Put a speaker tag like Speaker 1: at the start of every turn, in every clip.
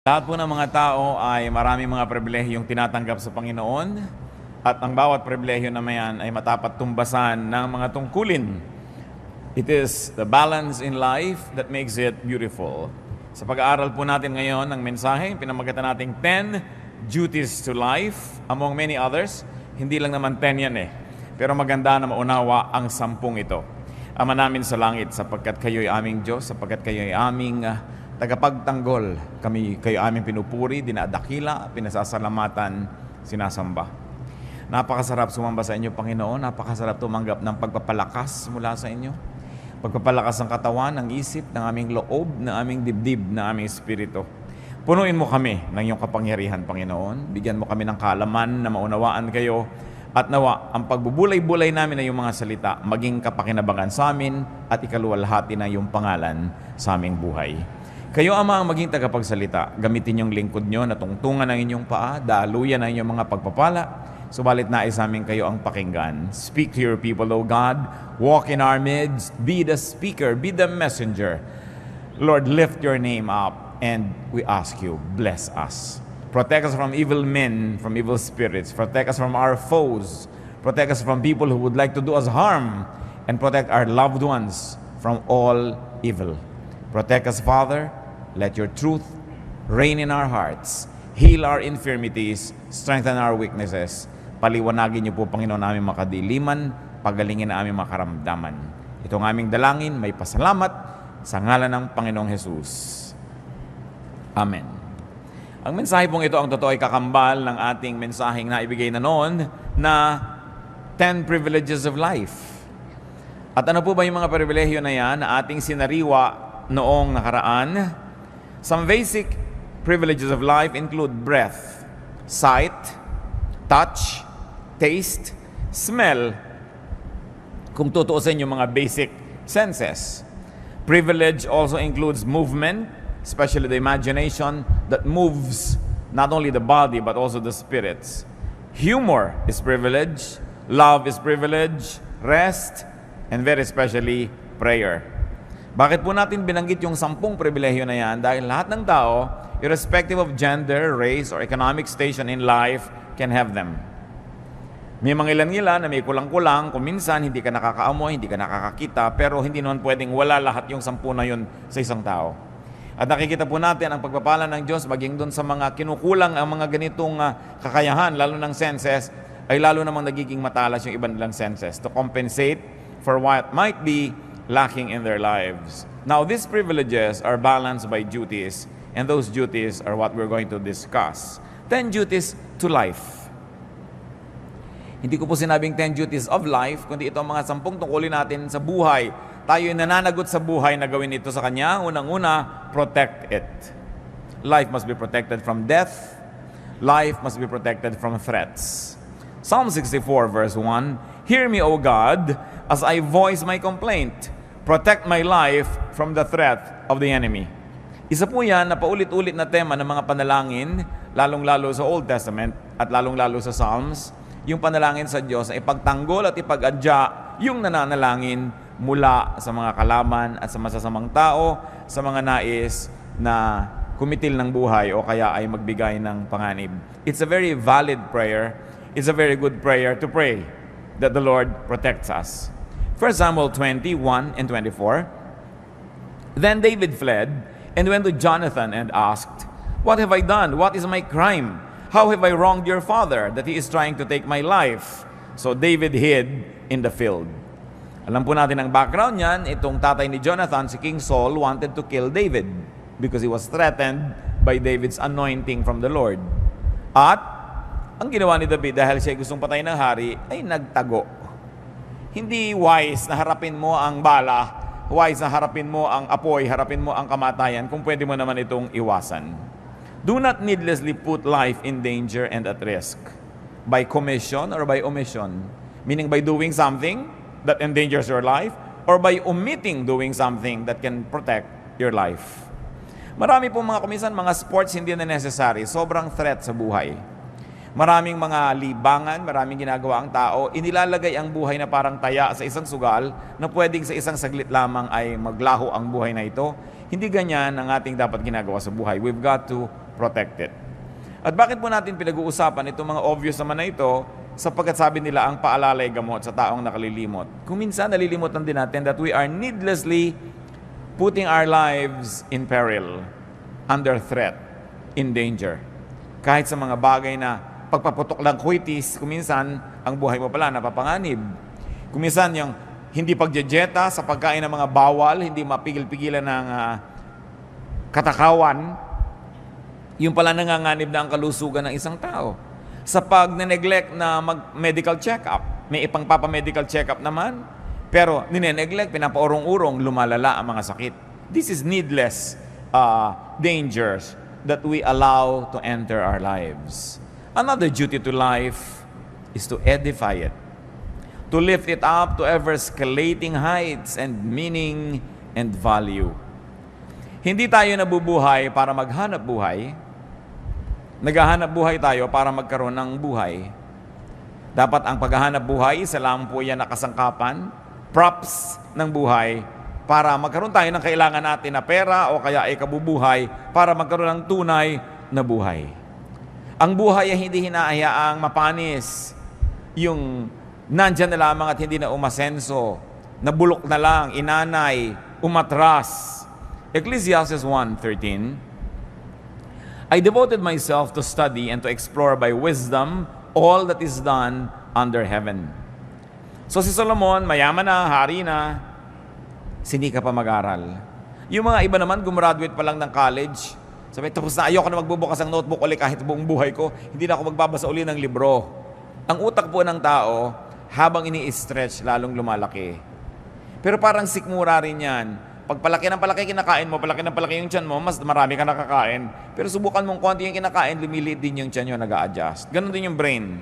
Speaker 1: Lahat po ng mga tao ay maraming mga pribilehiyong tinatanggap sa Panginoon at ang bawat pribilehyo na mayan ay matapat tumbasan ng mga tungkulin. It is the balance in life that makes it beautiful. Sa pag-aaral po natin ngayon ng mensahe, pinamagatan nating 10 duties to life, among many others. Hindi lang naman 10 yan pero maganda na maunawa ang 10 ito. Ama namin sa langit, sapagkat kayo'y aming Diyos, sapagkat kayo'y aming tagapagtanggol, kayo aming pinupuri, dinadakila, pinasasalamatan, sinasamba. Napakasarap sumamba sa inyo, Panginoon. Napakasarap tumanggap ng pagpapalakas mula sa inyo. Pagpapalakas ng katawan, ng isip, ng aming loob, ng aming dibdib, ng aming espiritu. Punuin mo kami ng iyong kapangyarihan, Panginoon. Bigyan mo kami ng kaalaman na maunawaan kayo. At nawa, ang pagbubulay-bulay namin ng iyong mga salita, maging kapakinabangan sa amin at ikaluwalhati ng iyong pangalan sa aming buhay. Kayo, Ama, ang maging tagapagsalita. Gamitin yung lingkod nyo na tungtungan ng inyong paa, daluyan ng inyong mga pagpapala. Subalit nais namin kayo ang pakinggan. Speak to your people, O God. Walk in our midst. Be the speaker. Be the messenger. Lord, lift your name up. And we ask you, bless us. Protect us from evil men, from evil spirits. Protect us from our foes. Protect us from people who would like to do us harm. And protect our loved ones from all evil. Protect us, Father. Let your truth reign in our hearts. Heal our infirmities. Strengthen our weaknesses. Paliwanagin niyo po, Panginoon, aming makadiliman. Pagalingin na aming makaramdaman. Itong aming dalangin, may pasalamat sa ngalan ng Panginoong Jesus. Amen. Ang mensahe pong ito, ang totoo ay kakambal ng ating mensaheng na ibigay na noon na 10 privileges of life. At ano po ba yung mga pribilehyo na yan na ating sinariwa noong nakaraan? Some basic privileges of life include breath, sight, touch, taste, smell. Kung tutuusin yung mga basic senses. Privilege also includes movement, especially the imagination that moves not only the body but also the spirits. Humor is privilege, love is privilege, rest, and very especially prayer. Bakit po natin binanggit yung 10 pribilehyo na yan? Dahil lahat ng tao, irrespective of gender, race, or economic station in life, can have them. May mga ilan-ilan na may kulang-kulang, kung minsan hindi ka nakakaamoy, hindi ka nakakakita, pero hindi naman pwedeng wala lahat yung 10 na yun sa isang tao. At nakikita po natin ang pagpapala ng Diyos maging doon sa mga kinukulang ang mga ganitong kakayahan, lalo ng senses, ay lalo namang nagiging matalas yung ibang nilang senses to compensate for what might be lacking in their lives. Now, these privileges are balanced by duties, and those duties are what we're going to discuss. 10 duties to life. Hindi ko po sinabing 10 duties of life, kundi ito ang mga 10 tungkulin natin sa buhay. Tayo nananagot sa buhay na gawin ito sa Kanya. Unang-una, protect it. Life must be protected from death. Life must be protected from threats. Psalm 64 verse 1, Hear me, O God, as I voice my complaint. Protect my life from the threat of the enemy. Isa po yan na paulit-ulit na tema ng mga panalangin, lalong-lalo sa Old Testament at lalong-lalo sa Psalms, yung panalangin sa Diyos na ipagtanggol at ipag-adya yung nananalangin mula sa mga kalaman at sa masasamang tao, sa mga nais na kumitil ng buhay o kaya ay magbigay ng panganib. It's a very valid prayer. It's a very good prayer to pray that the Lord protects us. 1 Samuel 21 and 24. Then David fled and went to Jonathan and asked, What have I done? What is my crime? How have I wronged your father that he is trying to take my life? So David hid in the field. Alam po natin ang background niyan, itong tatay ni Jonathan, si King Saul, wanted to kill David because he was threatened by David's anointing from the Lord. At ang ginawa ni David dahil siya gustong patayin ng hari, ay nagtago. Hindi wise na harapin mo ang bala, wise na harapin mo ang apoy, harapin mo ang kamatayan kung pwede mo naman itong iwasan. Do not needlessly put life in danger and at risk by commission or by omission. Meaning by doing something that endangers your life or by omitting doing something that can protect your life. Marami pong mga kuminsan, mga sports hindi na necessary. Sobrang threat sa buhay. Maraming mga libangan, maraming ginagawa ang tao, inilalagay ang buhay na parang taya sa isang sugal na pwedeng sa isang saglit lamang ay maglaho ang buhay na ito. Hindi ganyan ang ating dapat ginagawa sa buhay. We've got to protect it. At bakit po natin pinag-uusapan itong mga obvious naman na ito? Sapagkat sabi nila, ang paalala ay gamot sa taong nakalilimot. Kung minsan nalilimutan din natin that we are needlessly putting our lives in peril, under threat, in danger. Kahit sa mga bagay na pagpaputok lang kuitis, kung minsan ang buhay mo pala napapanganib. Kung minsan yung hindi pagjejeta sa pagkain ng mga bawal, hindi mapigil-pigilan ng katakawan, yung pala nanganganib na ang kalusugan ng isang tao. Sa pag-neglect na mag-medical check-up, may ipang-papa-medical check-up naman, pero nineneglect, pinapaurong-urong, lumalala ang mga sakit. This is needless dangers that we allow to enter our lives. Another duty to life is to edify it, to lift it up to ever-escalating heights and meaning and value. Hindi tayo nabubuhay para maghanap buhay. Naghahanap buhay tayo para magkaroon ng buhay. Dapat ang paghahanap buhay, isa lang po yan na kasangkapan, props ng buhay, para magkaroon tayo ng kailangan natin na pera o kaya ay kabubuhay para magkaroon ng tunay na buhay. Ang buhay ay hindi hinahayaang mapanis, yung nandyan na lamang at hindi na umasenso, nabulok na lang, inanay, umatras. Ecclesiastes 1:13, I devoted myself to study and to explore by wisdom all that is done under heaven. So si Solomon, mayaman na, hari na, sinika pa mag-aral. Yung mga iba naman, gumraduate pa lang ng college, sabi, tapos na, ayoko na magbubukas ang notebook ulit kahit buong buhay ko, hindi na ako magbabasa uli ng libro. Ang utak po ng tao, habang ini-stretch, lalong lumalaki. Pero parang sikmura rin yan. Pag palaki ng palaki kinakain mo, palaki ng palaki yung tiyan mo, mas marami ka nakakain. Pero subukan mong konti yung kinakain, lumiliit din yung tiyan nyo, nag-a-adjust. Ganon din yung brain.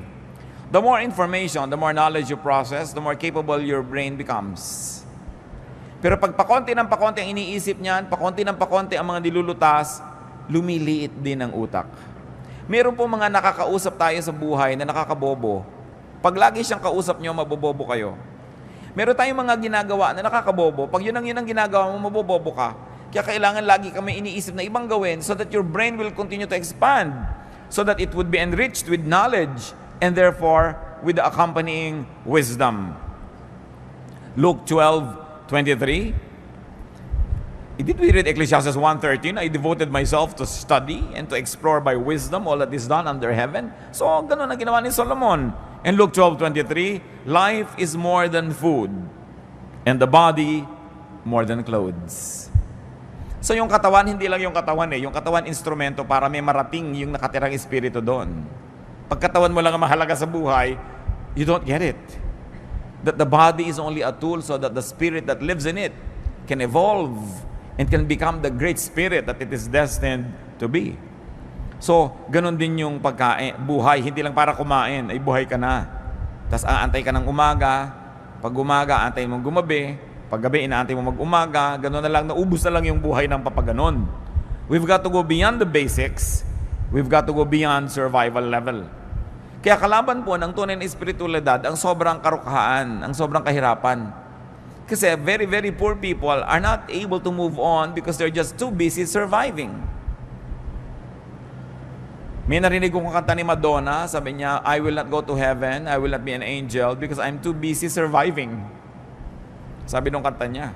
Speaker 1: The more information, the more knowledge you process, the more capable your brain becomes. Pero pag pakonti ng pakonti ang iniisip niyan, pakonti ng pakonti ang mga nilulutas, lumiliit din ang utak. Meron po mga nakakausap tayo sa buhay na nakakabobo. Pag lagi siyang kausap nyo, mabobobo kayo. Meron tayong mga ginagawa na nakakabobo. Pag yun ang ginagawa mo, mabobobo ka. Kaya kailangan lagi kami iniisip na ibang gawin so that your brain will continue to expand. So that it would be enriched with knowledge and therefore with the accompanying wisdom. Luke 12:23. Did we read Ecclesiastes 1:13? I devoted myself to study and to explore by wisdom all that is done under heaven. So, ganun ang ginawa ni Solomon. In Luke 12:23, life is more than food, and the body more than clothes. So, yung katawan, hindi lang yung katawan Yung katawan, instrumento para may marating yung nakatirang espiritu doon. Pag katawan mo lang ang mahalaga sa buhay, you don't get it. That the body is only a tool so that the spirit that lives in it can evolve and can become the great spirit that it is destined to be. So, ganun din yung pagkain, buhay, hindi lang para kumain, ay buhay ka na. Tapos aantay ka ng umaga, pag umaga, aantay mong gumabi, pag gabi, inaantay mo mag-umaga, ganun na lang, naubos na lang yung buhay ng papaganon. We've got to go beyond the basics, we've got to go beyond survival level. Kaya kalaban po ng tunay na espiritualidad, ang sobrang karukhaan, ang sobrang kahirapan. Kasi very, very poor people are not able to move on because they're just too busy surviving. May narinig kong kanta ni Madonna, sabi niya, I will not go to heaven, I will not be an angel because I'm too busy surviving. Sabi nung kanta niya.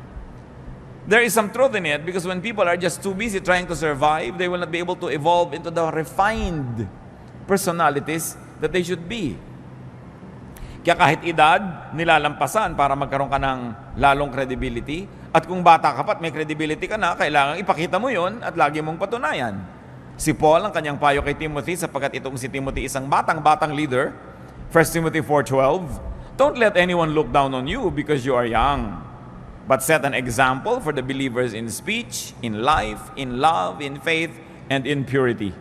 Speaker 1: There is some truth in it because when people are just too busy trying to survive, they will not be able to evolve into the refined personalities that they should be. Kaya kahit edad, nilalampasan para magkaroon ka ng lalong credibility. At kung bata ka pa at may credibility ka na, kailangan ipakita mo yon at lagi mong patunayan. Si Paul, ang kanyang payo kay Timothy, sapagkat itong si Timothy isang batang leader, 1 Timothy 4:12, don't let anyone look down on you because you are young, but set an example for the believers in speech, in life, in love, in faith, and in purity.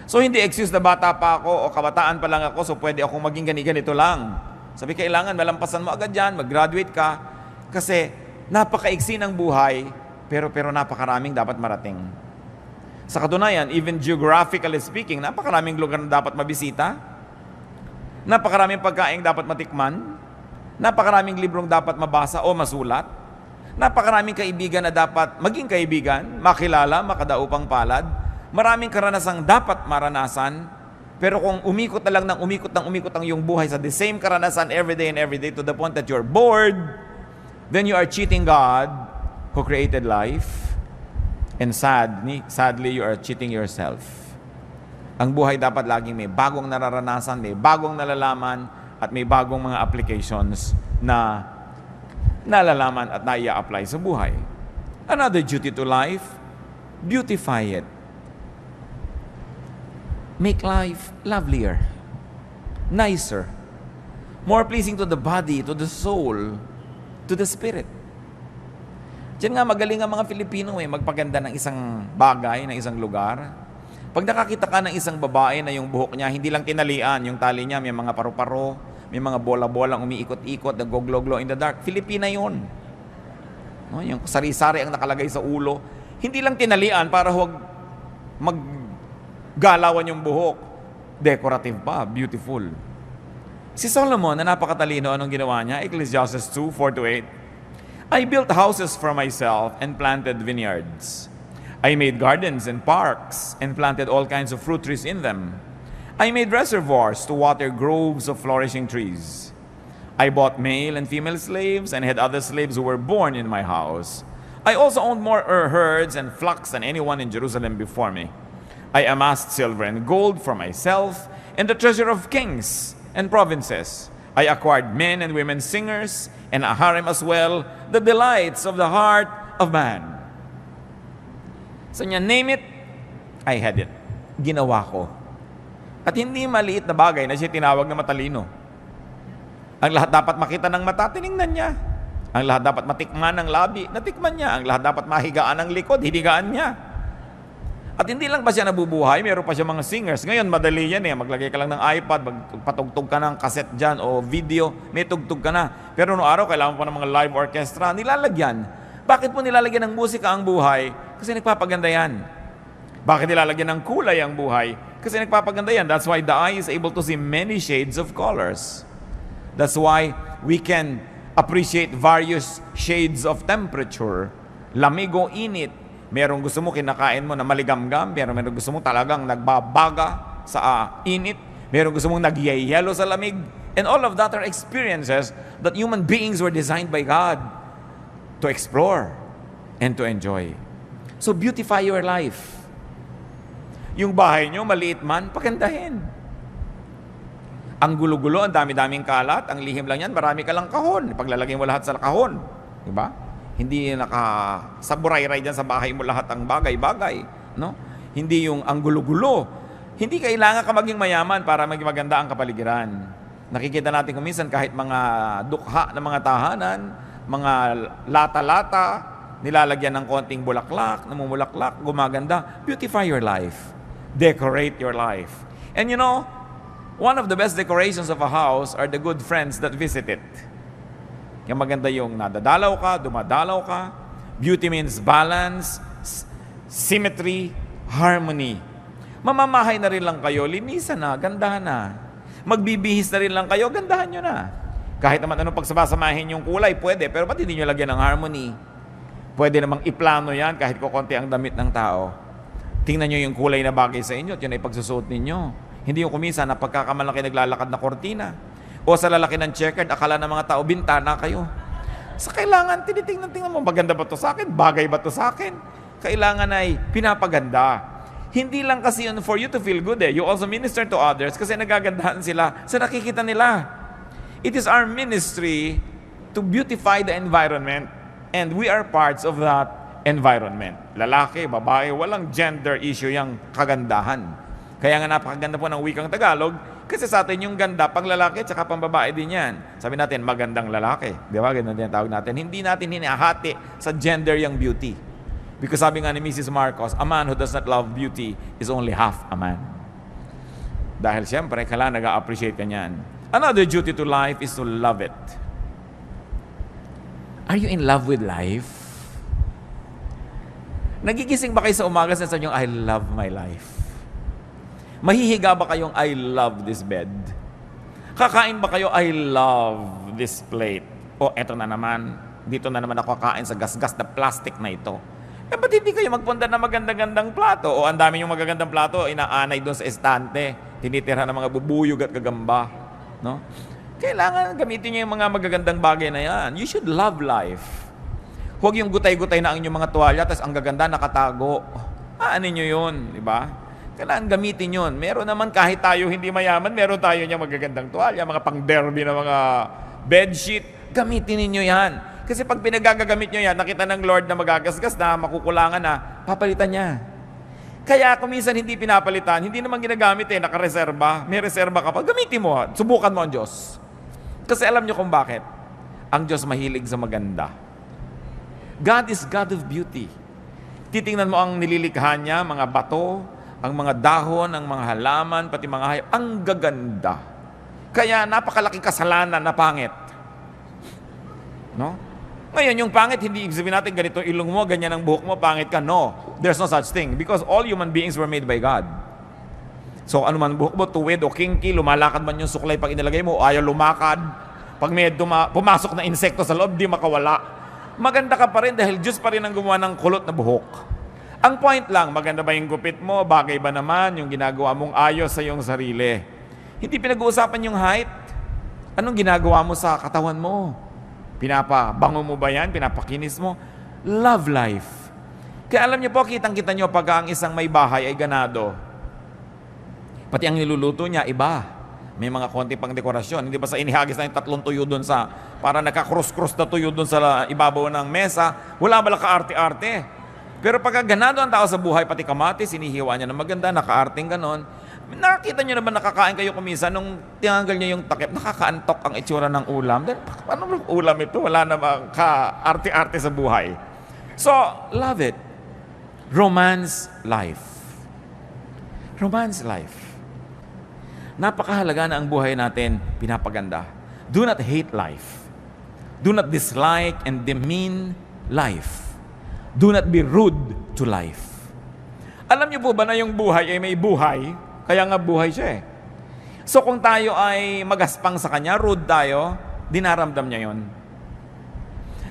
Speaker 1: So hindi excuse na bata pa ako o kabataan pa lang ako so pwede akong maging ganito lang. Sabi, kailangan malampasan mo agad yan, mag-graduate ka, kasi napakaiksi ng buhay, pero napakaraming dapat marating. Sa katunayan, even geographically speaking, napakaraming lugar na dapat mabisita, napakaraming pagkain dapat matikman, napakaraming librong dapat mabasa o masulat, napakaraming kaibigan na dapat maging kaibigan, makilala, makadaupang palad, Maraming karanasang dapat maranasan, pero kung umikot na lang ng umikot ang iyong buhay sa the same karanasan every day to the point that you're bored, then you are cheating God who created life, and sadly, you are cheating yourself. Ang buhay dapat laging may bagong nararanasan, may bagong nalalaman, at may bagong mga applications na nalalaman at naia-apply sa buhay. Another duty to life, beautify it. Make life lovelier, nicer, more pleasing to the body, to the soul, to the spirit. Diyan nga magaling ang mga Filipino magpaganda ng isang bagay, ng isang lugar. Pag nakakita ka ng isang babae na yung buhok niya, hindi lang tinalian, yung tali niya, may mga paru-paro, may mga bola-bolang umiikot-ikot, nag-glow-glow in the dark. Filipina yun. No, yung sari-sari ang nakalagay sa ulo. Hindi lang tinalian para huwag maggalawan yung buhok. Decorative pa, beautiful. Si Solomon, na napakatalino, anong ginawa niya? Ecclesiastes 2:4-8. I built houses for myself and planted vineyards. I made gardens and parks and planted all kinds of fruit trees in them. I made reservoirs to water groves of flourishing trees. I bought male and female slaves and had other slaves who were born in my house. I also owned more herds and flocks than anyone in Jerusalem before me. I amassed silver and gold for myself and the treasure of kings and provinces. I acquired men and women singers and a harem as well, the delights of the heart of man. So niya, name it, I had it. Ginawa ko. At hindi maliit na bagay na siya tinawag na matalino. Ang lahat dapat makita ng mata, tiningnan niya. Ang lahat dapat matikman ng labi, natikman niya. Ang lahat dapat mahigaan ng likod, hinigaan niya. At hindi lang pa siya nabubuhay, meron pa siya mga singers. Ngayon, madali yan maglagay ka lang ng iPad, magpatugtog ka ng cassette dyan o video, may tugtog ka na. Pero noong araw, kailangan pa ng mga live orchestra, nilalagyan. Bakit po nilalagyan ng musika ang buhay? Kasi nagpapaganda yan. Bakit nilalagyan ng kulay ang buhay? Kasi nagpapaganda yan. That's why the eye is able to see many shades of colors. That's why we can appreciate various shades of temperature. Lamig o init. Merong gusto mo kinakain mo na maligamgam, merong gusto mo talagang nagbabaga sa init, merong gusto mong nagyayelo sa lamig. And all of that are experiences that human beings were designed by God to explore and to enjoy. So beautify your life. Yung bahay nyo, maliit man, pagandahin. Ang gulo-gulo, ang dami-daming kalat, ang lihim lang yan, marami ka lang kahon. Paglalagay mo lahat sa kahon. Diba? Hindi saburay-ray dyan sa bahay mo lahat ang bagay-bagay. No? Hindi yung ang gulo-gulo. Hindi kailangan ka maging mayaman para maging maganda ang kapaligiran. Nakikita natin kung minsan kahit mga dukha ng mga tahanan, mga lata-lata, nilalagyan ng konting bulaklak, namumulaklak, gumaganda. Beautify your life. Decorate your life. And you know, one of the best decorations of a house are the good friends that visit it. Yung maganda yung nadadalaw ka, dumadalaw ka. Beauty means balance, symmetry, harmony. Mamamahay na rin lang kayo, linisan na, gandahan na. Magbibihis na rin lang kayo, gandahan nyo na. Kahit naman anong pagsasamahin yung kulay, pwede, pero ba't hindi nyo lagyan ng harmony? Pwede namang iplano yan kahit kukunti ang damit ng tao. Tingnan nyo yung kulay na bagay sa inyo at yun ay pagsusuot ninyo. Hindi yung kumisa na pagkakamalaki naglalakad na kortina. O sa lalaki ng checkered, akala ng mga tao, bintana kayo. Sa kailangan, tinitingnan mo, maganda ba to sa akin? Bagay ba to sa akin? Kailangan ay pinapaganda. Hindi lang kasi yun for you to feel good You also minister to others kasi nagagandahan sila sa nakikita nila. It is our ministry to beautify the environment and we are parts of that environment. Lalaki, babae, walang gender issue yung kagandahan. Kaya nga napakaganda po ng wikang Tagalog kasi sa atin yung ganda, pang lalaki at saka pang babae din yan. Sabi natin, magandang lalaki. Di ba? Ganun din tawag natin. Hindi natin hinahati sa gender yung beauty. Because sabi nga ni Mrs. Marcos, a man who does not love beauty is only half a man. Dahil siyempre, kailangan nag-appreciate ka niyan. Another duty to life is to love it. Are you in love with life? Nagigising ba kayo sa umaga sa sabi nyo, I love my life? Mahihiga ba kayong, I love this bed? Kakain ba kayo, I love this plate? O eto na naman, dito na naman ako kakain sa gasgas na plastic na ito. ba't hindi kayo magpunta ng magandang-gandang plato? O ang dami yung magagandang plato, inaanay doon sa estante, tinitira ng mga bubuyog at gagamba. No? Kailangan gamitin niyo yung mga magagandang bagay na yan. You should love life. Huwag yung gutay-gutay na ang inyong mga tuwalya, tapos ang gaganda nakatago. Aanin nyo yun, di ba? Kailangan gamitin yun. Meron naman kahit tayo hindi mayaman, meron tayo niya magagandang tuwalya, mga pang-derby na mga bedsheet. Gamitin ninyo yan. Kasi pag pinagagamit nyo yan, nakita ng Lord na magagasgas na, makukulangan na, papalitan niya. Kaya kung minsan hindi pinapalitan, hindi naman ginagamit nakareserba. May reserba ka pa, gamitin mo. Subukan mo ang Diyos. Kasi alam nyo kung bakit. Ang Diyos mahilig sa maganda. God is God of beauty. Titingnan mo ang nililikha niya, mga bato, ang mga dahon, ang mga halaman, pati mga hayop. Ang gaganda. Kaya napakalaking kasalanan na pangit. No? Ngayon, yung pangit, hindi ibig sabihin natin ganito ilong mo, ganyan ang buhok mo, pangit ka. No, there's no such thing. Because all human beings were made by God. So, ano man buhok mo, tuwid o kinky, lumalakad man yung suklay pag inilagay mo, ayaw lumakad. Pag may pumasok na insekto sa loob, di makawala. Maganda ka pa rin dahil Diyos pa rin ang gumawa ng kulot na buhok. Ang point lang, maganda ba yung gupit mo, bagay ba naman yung ginagawa mong ayos sa iyong sarili. Hindi pinag-uusapan yung height. Anong ginagawa mo sa katawan mo? Pinapabango mo ba yan? Pinapakinis mo? Love life. Kaya alam niyo po, kitang-kita niyo pag ang isang may bahay ay ganado. Pati ang niluluto niya, iba. May mga konti pang dekorasyon. Hindi ba sa inihagis na yung 3 tuyo doon sa, para naka-cross-cross na tuyo doon sa ibabaw ng mesa, wala ba ka-arte-arte? Pero pag ganado ang tao sa buhay, pati kamatis, sinihiwa niya na maganda, naka-arting ganon. Nakita niyo naman nakakain kayo kumisa nung tinanggal niyo yung takip, nakakaantok ang itsura ng ulam. Dahil, paano ulam ito? Wala namang ka-arte-arte sa buhay. So, love it. Romance life. Romance life. Napakahalaga na ang buhay natin pinapaganda. Do not hate life. Do not dislike and demean life. Do not be rude to life. Alam niyo po ba na yung buhay ay may buhay? Kaya nga buhay siya eh. So kung tayo ay magaspang sa Kanya, rude tayo, dinaramdam niya yon.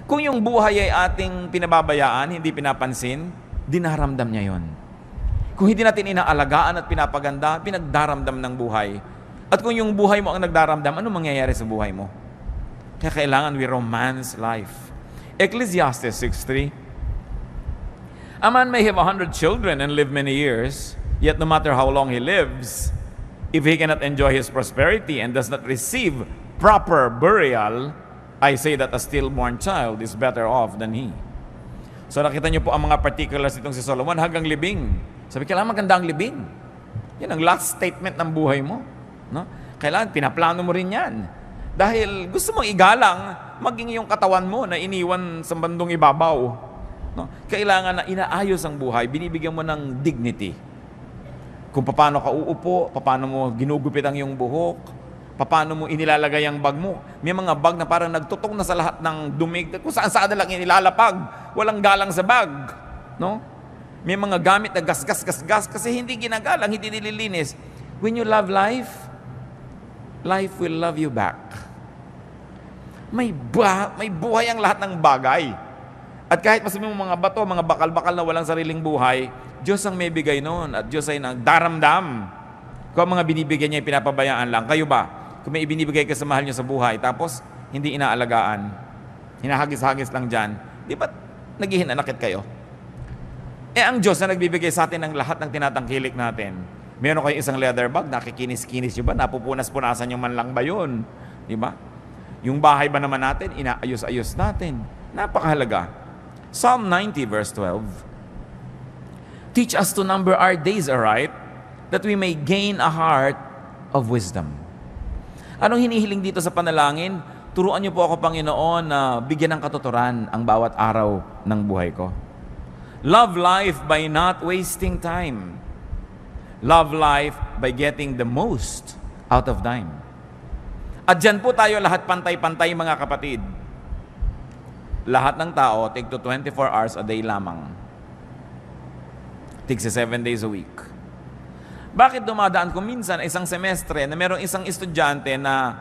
Speaker 1: Kung yung buhay ay ating pinababayaan, hindi pinapansin, dinaramdam niya yon. Kung hindi natin inaalagaan at pinapaganda, pinagdaramdam ng buhay. At kung yung buhay mo ang nagdaramdam, ano mangyayari sa buhay mo? Kaya kailangan we romance life. Ecclesiastes 6:3. A man may have 100 children and live many years, yet no matter how long he lives, if he cannot enjoy his prosperity and does not receive proper burial, I say that a stillborn child is better off than he. So nakita niyo po ang mga particulars itong si Solomon hanggang libing. Sabi, kailangan maganda ang libing. Yan ang last statement ng buhay mo. No? Kailangan pinaplano mo rin yan. Dahil gusto mong igalang maging yung katawan mo na iniwan sa bandong ibabaw. No? Kailangan na inaayos ang buhay, binibigyan mo ng dignity. Kung paano ka uupo, paano mo ginugupit ang iyong buhok, paano mo inilalagay ang bag mo. May mga bag na parang nagtutong na sa lahat ng dumig, kung saan-saan na lang inilalapag, walang galang sa bag. No? May mga gamit na gas kasi hindi ginagalang, hindi nililinis. When you love life, life will love you back. May buhay ang lahat ng bagay. At kahit masabi mo mga bato, mga bakal-bakal na walang sariling buhay, Diyos ang may bigay noon at Diyos ay nagdaramdam. Kung ang mga binibigyan niya ay pinapabayaan lang, kayo ba? Kung may ibinibigay ka sa mahal niyo sa buhay, tapos hindi inaalagaan, hinahagis-hagis lang dyan, di ba naghihinanakit kayo? Ang Diyos na nagbibigay sa atin ng lahat ng tinatangkilik natin. Meron kayong isang leather bag, nakikinis-kinis nyo ba? Napupunas-punasan nyo man lang ba yun? Di ba? Yung bahay ba naman natin, inaayos-ayos natin. Napakahalaga. Psalm 90 verse 12. Teach us to number our days aright, that we may gain a heart of wisdom. Anong hinihiling dito sa panalangin? Turuan niyo po ako, Panginoon, na bigyan ng katuturan ang bawat araw ng buhay ko. Love life by not wasting time. Love life by getting the most out of time. At dyan po tayo lahat pantay-pantay, mga kapatid. Lahat ng tao, tig to 24 hours a day lamang. Tig 7 days a week. Bakit dumadaan ko minsan isang semestre na merong isang estudyante na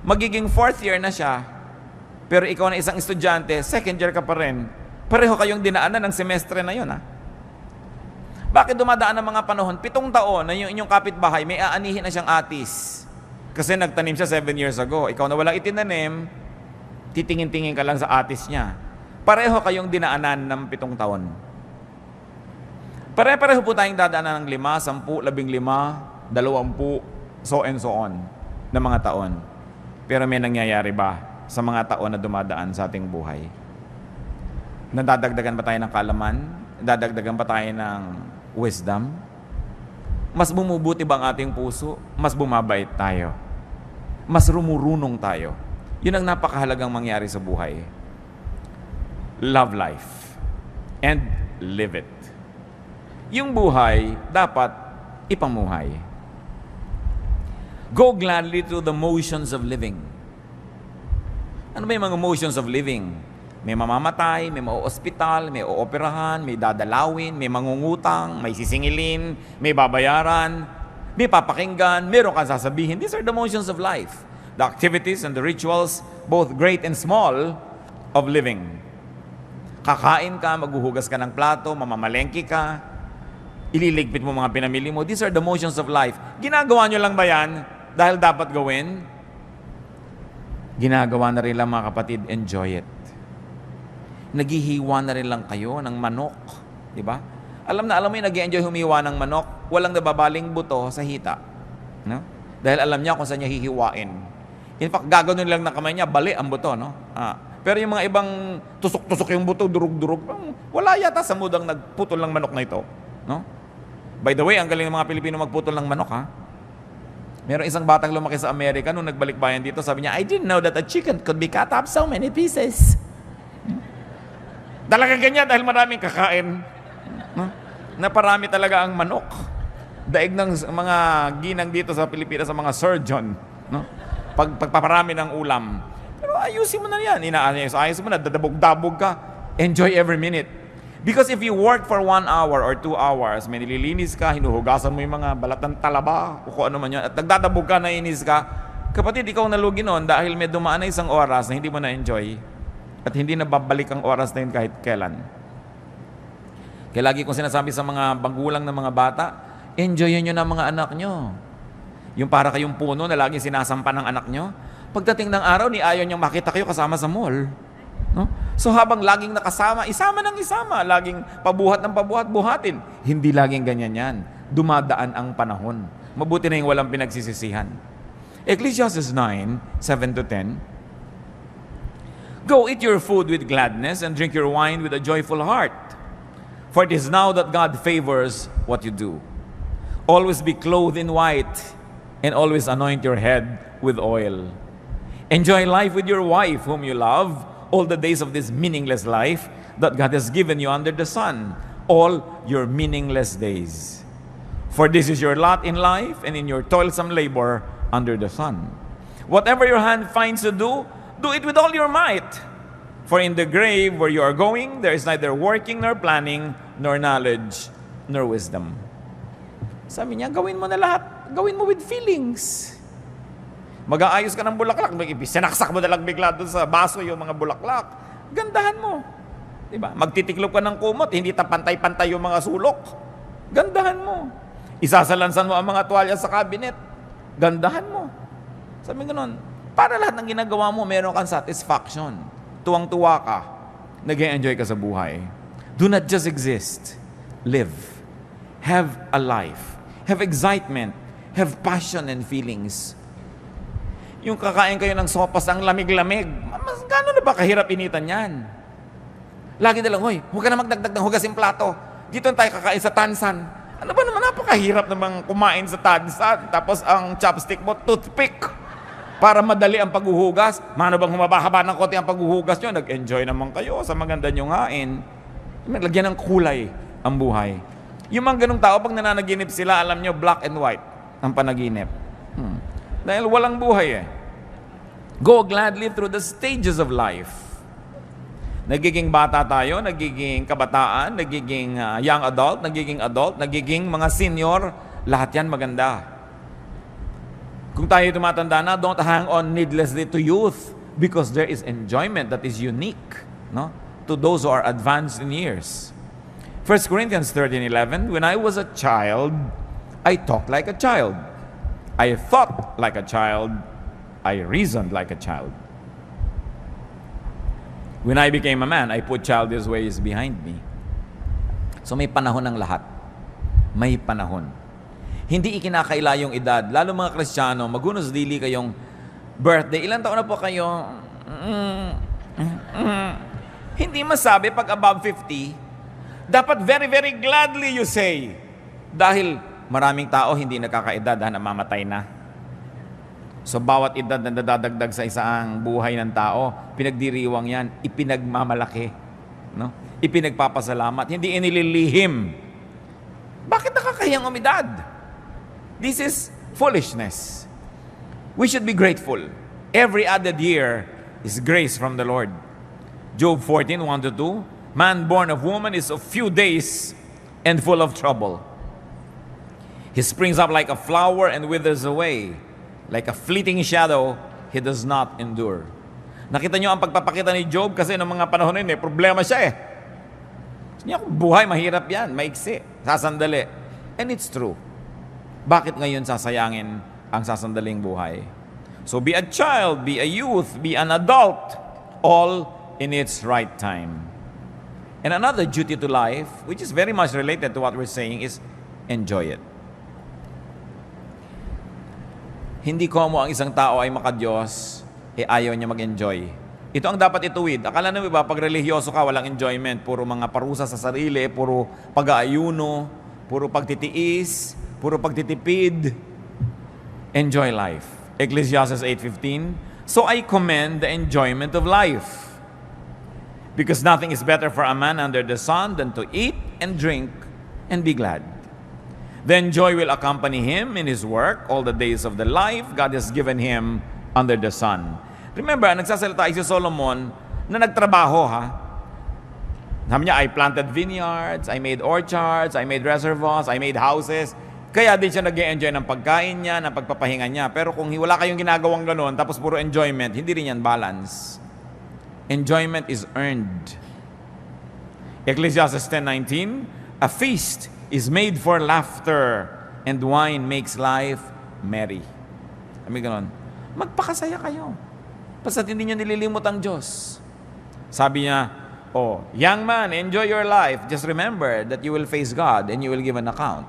Speaker 1: magiging 4th year na siya, pero ikaw na isang estudyante, 2nd year ka pa rin, Pareho kayong dinaanan ng semestre na yun, ha? Bakit dumadaan ang mga panahon? 7 taon na yung inyong kapitbahay, may aanihin na siyang atis. Kasi nagtanim siya 7 years ago. Ikaw na walang itinanim, titingin-tingin ka lang sa atis niya. Pareho kayong dinaanan ng 7 taon. Pare-pareho po tayong dadaanan ng 5, 10, 15, 20, so and so on, na mga taon. Pero may nangyayari ba sa mga taon na dumadaan sa ating buhay? Nadadagdagan ba tayo ng kaalaman? Nadadagdagan ba tayo ng wisdom? Mas bumubuti ba ang ating puso? Mas bumabait tayo? Mas rumurunong tayo? Yun ang napakahalagang mangyari sa buhay. Love life and live it. Yung buhay, dapat ipamuhay. Go gladly through the motions of living. Ano ba yung mga motions of living? May mamamatay, may mauospital, may ooperahan, may dadalawin, may mangungutang, may sisingilin, may babayaran, may papakinggan, meron kang sasabihin. These are the motions of life. The activities and the rituals, both great and small, of living. Kakain ka, maghuhugas ka ng plato, mamamalengke ka, ililigpit mo mga pinamili mo. These are the motions of life. Ginagawa nyo lang ba yan dahil dapat gawin? Ginagawa na rin lang mga kapatid, enjoy it. Naghihiwa na rin lang kayo ng manok. Diba? Alam mo yung nag-enjoy humiwa ng manok, walang nababaling buto sa hita. No? Dahil alam niya kung saan niya hihiwain. In fact, gagawin lang ng kamay niya, bali ang buto. No? Pero yung mga ibang tusok-tusok yung buto, durug-durug, wala yata sa mudang nagputol ng manok na ito. No? By the way, ang galing ng mga Pilipino magputol ng manok, ha? Meron isang batang lumaki sa Amerika nung nagbalik bayan dito, sabi niya, I didn't know that a chicken could be cut up so many pieces. Talaga ganyan dahil maraming kakain. No? Naparami talaga ang manok. Daig ng mga ginang dito sa Pilipinas sa mga surgeon. No? Pagpaparami ng ulam. Pero ayusin mo na yan. Ayusin mo na, dadabog-dabog ka. Enjoy every minute. Because if you work for 1 hour or 2 hours, may nililinis ka, hinuhugasan mo yung mga balat ng talaba, o kung ano man yun, at nagdadabog ka, nainis ka, kapatid, ikaw nalugi nun dahil may dumaan na isang oras na hindi mo na-enjoy at hindi na babalik ang oras na yun kahit kailan. Kaya lagi kong sinasabi sa mga bagulang ng mga bata, enjoyin nyo na mga anak nyo. Yung para kayong puno na laging sinasampan ng anak nyo, pagdating ng araw, ni ayaw niyang makita kayo kasama sa mall. No? So habang laging nakasama, isama ng isama, laging pabuhat ng pabuhat, buhatin. Hindi laging ganyan yan. Dumadaan ang panahon. Mabuti na yung walang pinagsisisihan. Ecclesiastes 9, 7-10. Go eat your food with gladness and drink your wine with a joyful heart. For it is now that God favors what you do. Always be clothed in white and always anoint your head with oil. Enjoy life with your wife whom you love, all the days of this meaningless life that God has given you under the sun, all your meaningless days. For this is your lot in life and in your toilsome labor under the sun. Whatever your hand finds to do, do it with all your might. For in the grave where you are going, there is neither working nor planning, nor knowledge, nor wisdom. Sabi niya, gawin mo na lahat. Gawin mo with feelings. Mag-aayos ka ng bulaklak, sinaksak mo na lang bigla doon sa baso yung mga bulaklak. Gandahan mo. Diba? Magtitiklop ka ng kumot, hindi pantay-pantay yung mga sulok. Gandahan mo. Isasalansan mo ang mga tuwalya sa cabinet. Gandahan mo. Sabi gano'n, para lahat ng ginagawa mo, meron kang satisfaction. Tuwang-tuwa ka. Nag-enjoy ka sa buhay. Do not just exist. Live. Have a life. Have excitement. Have passion and feelings. Yung kakain kayo ng sopas, ang lamig-lamig, mas gano'n na ba kahirap initan yan? Lagi na lang, hoy, huwag ka na magdagdag ng hugas yung plato. Dito tayo kakain sa tansan. Ano ba naman, napakahirap namang kumain sa tansan. Tapos ang chopstick mo, toothpick. Para madali ang paghuhugas. Mano bang humaba-haba ng konti ang paghuhugas nyo? Nag-enjoy naman kayo sa maganda nyong hain. Lagyan ng kulay ang buhay. Yung mga ganong tao, pag nananaginip sila, alam nyo, black and white ang panaginip. Dahil walang buhay eh. Go gladly through the stages of life. Nagiging bata tayo, nagiging kabataan, nagiging young adult, nagiging mga senior, lahat yan maganda. Kung tayo tumatanda na, don't hang on needlessly to youth because there is enjoyment that is unique. No? to those who are advanced in years. 1 Corinthians 13:11, when I was a child, I talked like a child. I thought like a child. I reasoned like a child. When I became a man, I put childish ways behind me. So may panahon ng lahat. May panahon. Hindi ikinakaila yung edad. Lalo mga Kristiyano, magunos dili kayong birthday. Ilang taon na po kayo? Hindi masabi pag above 50. Dapat very, very gladly you say. Dahil maraming tao hindi nakakaedad na mamatay na. So bawat edad na nadadagdag sa isang buhay ng tao, pinagdiriwang yan, ipinagmamalaki, no? Ipinagpapasalamat, hindi inililihim. Bakit nakakahiyang umidad? This is foolishness. We should be grateful. Every added year is grace from the Lord. Job 14:1-2, man born of woman is of few days and full of trouble. He springs up like a flower and withers away. Like a fleeting shadow, he does not endure. Nakita nyo ang pagpapakita ni Job kasi noong mga panahon na yun, may problema siya eh. Niya, buhay, mahirap yan, maiksi, sasandali. And it's true. Bakit ngayon sasayangin ang sasandaling buhay? So be a child, be a youth, be an adult, all in its right time. And another duty to life, which is very much related to what we're saying, is enjoy it. Hindi ko mo ang isang tao ay makadiyos, ayaw niya mag-enjoy. Ito ang dapat ituwid. Akala nyo ba, pag religyoso ka, walang enjoyment. Puro mga parusa sa sarili, puro pag-aayuno, puro pagtitiis, puro pagtitipid. Enjoy life. Ecclesiastes 8:15, so I commend the enjoyment of life. Because nothing is better for a man under the sun than to eat and drink and be glad. Then joy will accompany him in his work all the days of the life God has given him under the sun. Remember, nagsasalita si Solomon na nagtrabaho ha. Sabi niya, I planted vineyards, I made orchards, I made reservoirs, I made houses. Kaya din siya nag-enjoy ng pagkain niya, ng pagpapahinga niya. Pero kung wala kayong ginagawang gano'n, tapos puro enjoyment, hindi rin yan balance. Enjoyment is earned. Ecclesiastes 10:19, a feast is made for laughter, and wine makes life merry. Sabi ganon, magpakasaya kayo. Basta hindi nyo nililimot ang Diyos. Sabi niya, young man, enjoy your life. Just remember that you will face God and you will give an account.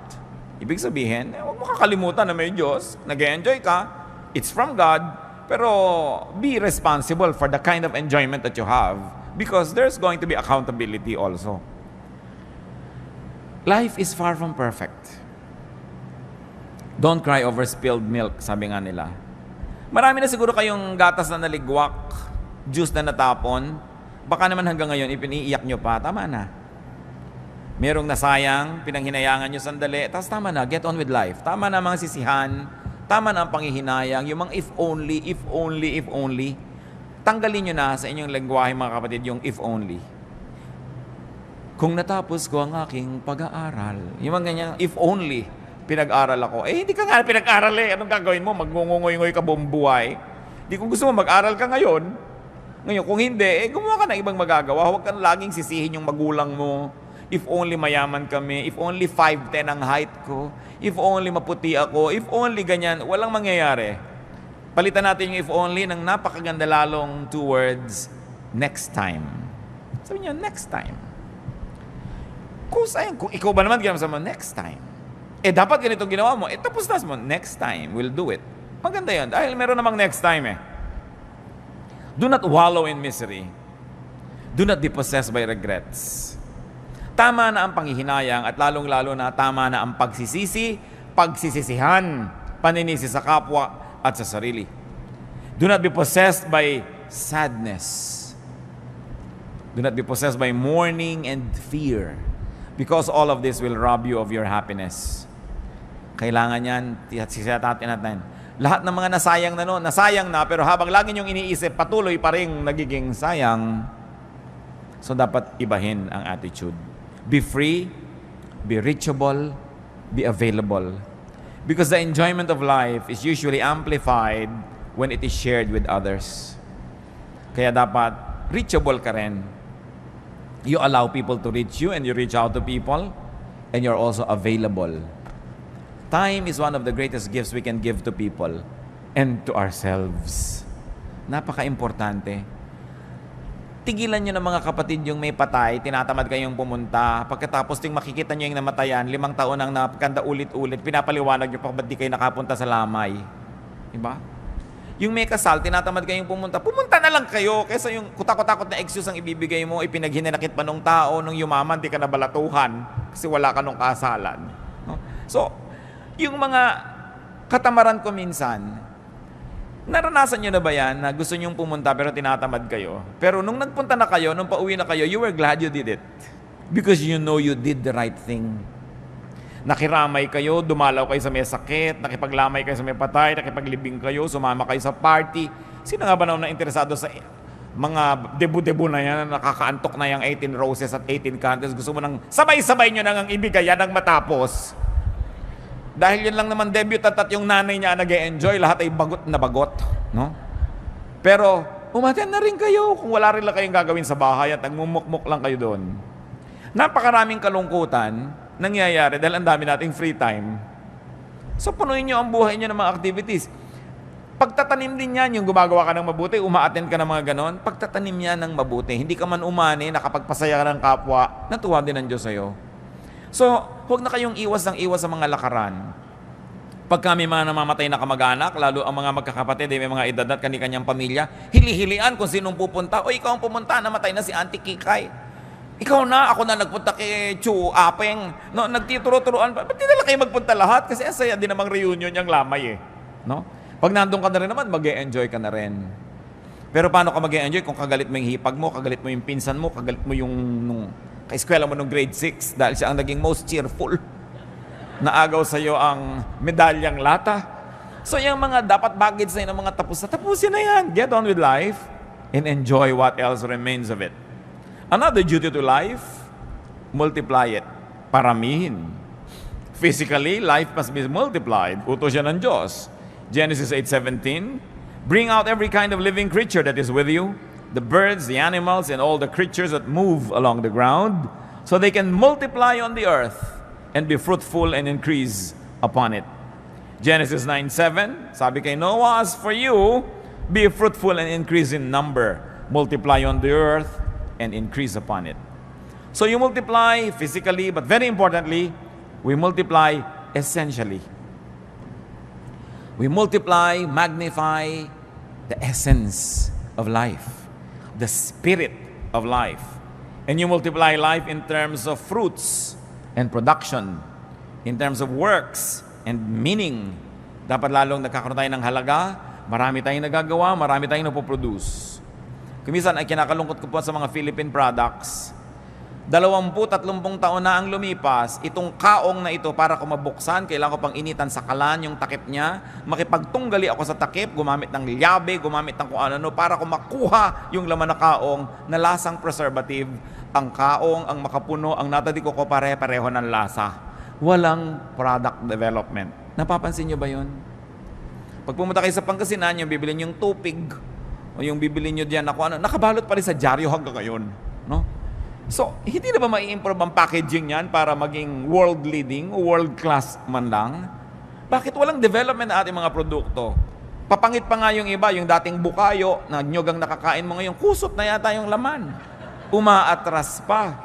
Speaker 1: Ibig sabihin, huwag mo kakalimutan na may Diyos. Nag-enjoy ka. It's from God. Pero be responsible for the kind of enjoyment that you have because there's going to be accountability also. Life is far from perfect. Don't cry over spilled milk, sabi nga nila. Marami na siguro kayong gatas na naligwak, juice na natapon. Baka naman hanggang ngayon, ipiniiyak nyo pa, tama na. Merong nasayang, pinanghinayangan nyo sandali, tapos tama na, get on with life. Tama na mga sisihan, tama na ang panghihinayang, yung mga if only, if only, if only. Tanggalin nyo na sa inyong lengguwahe mga kapatid yung if only. Kung natapos ko ang aking pag-aaral, yung mga ganyan, if only, pinag-aral ako. Hindi ka nga pinag-aral eh. Anong gagawin mo? Magngungungoy-ngoy ka buong buhay. Di kung gusto mo mag-aral ka ngayon, kung hindi, gumawa ka ng ibang magagawa. Huwag kang laging sisihin yung magulang mo. If only mayaman kami, if only 5'10" ang height ko, if only maputi ako, if only ganyan, walang mangyayari. Palitan natin yung if only ng napakaganda lalong 2 words, next time. Sabi niyo, next time. Kung ikaw ba naman ginawa mo, next time. Dapat ganito ginawa mo, tapos na mo, next time, we'll do it. Maganda yun, dahil meron namang next time eh. Do not wallow in misery. Do not be possessed by regrets. Tama na ang panghihinayang at lalong-lalo na tama na ang pagsisisi, pagsisisihan, paninisi sa kapwa at sa sarili. Do not be possessed by sadness. Do not be possessed by mourning and fear. Because all of this will rob you of your happiness. Kailangan yan, sisatatin natin. Lahat ng mga nasayang na nasayang na, pero habang lagi niyong iniisip, patuloy pa rin nagiging sayang. So dapat ibahin ang attitude. Be free, be reachable, be available. Because the enjoyment of life is usually amplified when it is shared with others. Kaya dapat reachable ka rin. You allow people to reach you and you reach out to people and you're also available. Time is one of the greatest gifts we can give to people and to ourselves. Napaka-importante. Tigilan nyo ng mga kapatid yung may patay, tinatamad kayong pumunta, pagkatapos ting makikita nyo yung namatayan, 5 taon nang napaganda ulit-ulit, pinapaliwanag nyo pa ba't di kayo nakapunta sa lamay. Diba? Yung may kasal, tinatamad kayong pumunta na lang kayo, kaysa yung kutakot-takot na excuse ang ibibigay mo, ipinaghinanakit pa nung tao, nung yumaman, di ka nabalatuhan, kasi wala ka nung kasalan. No? So, yung mga katamaran ko minsan, naranasan nyo na ba yan na gusto nyong pumunta pero tinatamad kayo? Pero nung nagpunta na kayo, nung pauwi na kayo, you were glad you did it. Because you know you did the right thing. Nakiramay kayo, dumalaw kayo sa may sakit, nakipaglamay kayo sa may patay, nakipaglibing kayo, sumama kayo sa party. Sino nga ba na interesado sa mga debu-debu na yan, nakakaantok na yung 18 roses at 18 candles? Gusto mo nang sabay-sabay nyo nang ibigay yan ang matapos. Dahil yun lang naman debut at yung nanay niya nag-e-enjoy, lahat ay bagot na bagot. No? Pero, umaten na rin kayo kung wala rin lang kayong gagawin sa bahay at nagmumukmuk lang kayo doon. Napakaraming kalungkutan nangyayari dahil ang dami nating free time. So, punuin nyo ang buhay nyo ng mga activities. Pagtatanim din yan, yung gumagawa ka ng mabuti, uma-attend ka ng mga ganon, pagtatanim yan ng mabuti. Hindi ka man umani, nakapagpasaya ka ng kapwa, natuwa din ang Diyos sa'yo. So, huwag na kayong iwas sa mga lakaran. Pag kami mga namamatay na kamag-anak, lalo ang mga magkakapatid, may mga edad at kani-kanyang pamilya, hili-hilian kung sinong pupunta. O ikaw ang pumunta, namatay na si Auntie Kikay. Ikaw na, ako na nagpunta kay Chu Apeng. No, nagtituro-turuan. Ba't di nila kayo magpunta lahat? Kasi asaya din namang reunion yung lamay eh. No? Pag nandun ka na rin naman, mag-e-enjoy ka na rin. Pero paano ka mag-e-enjoy kung kagalit mo yung hipag mo, kagalit mo yung pinsan mo, kagalit mo yung kaeskwela mo nung grade 6 dahil siya ang naging most cheerful. Naagaw sa iyo ang medalyang lata. So yung mga dapat baggage na yun, ng mga tapusin na yan. Get on with life and enjoy what else remains of it. Another duty to life, multiply it. Paramihin. Physically, life must be multiplied. Utos yan ng Diyos. Genesis 8:17, bring out every kind of living creature that is with you, the birds, the animals, and all the creatures that move along the ground, so they can multiply on the earth and be fruitful and increase upon it. Genesis 9:7, sabi kay Noah, as for you, be fruitful and increase in number, multiply on the earth and increase upon it. So you multiply physically, but very importantly, we multiply essentially. We multiply, magnify the essence of life. The spirit of life. And you multiply life in terms of fruits and production, in terms of works and meaning. Dapat lalong nagkakaroon tayo ng halaga, marami tayong nagagawa, marami tayong napoproduce. Kumisan ay kinakalungkot ko po sa mga Philippine products. 20-30 taon na ang lumipas, itong kaong na ito para ko mabuksan, kailangan ko pang initan sa kalan yung takip niya, makipagtunggali ako sa takip, gumamit ng liyabe, gumamit ng kung ano, para ko makuha yung laman na kaong na lasang preservative. Ang kaong, ang makapuno, ang natadiko ko pare-pareho ng lasa. Walang product development. Napapansin nyo ba yun? Pag pumunta kayo sa Pangasinan, yung bibili yung tupig, o yung bibili nyo diyan, nakabalot pa rin sa dyaryo hanggang ngayon. No? So, hindi na ba mai-improve ang packaging yan para maging world-leading o world-class man lang? Bakit walang development na ating mga produkto? Papangit pa nga yung iba, yung dating bukayo, na nyog ang nakakain mo ngayon, kusot na yata yung laman. Umaatras pa.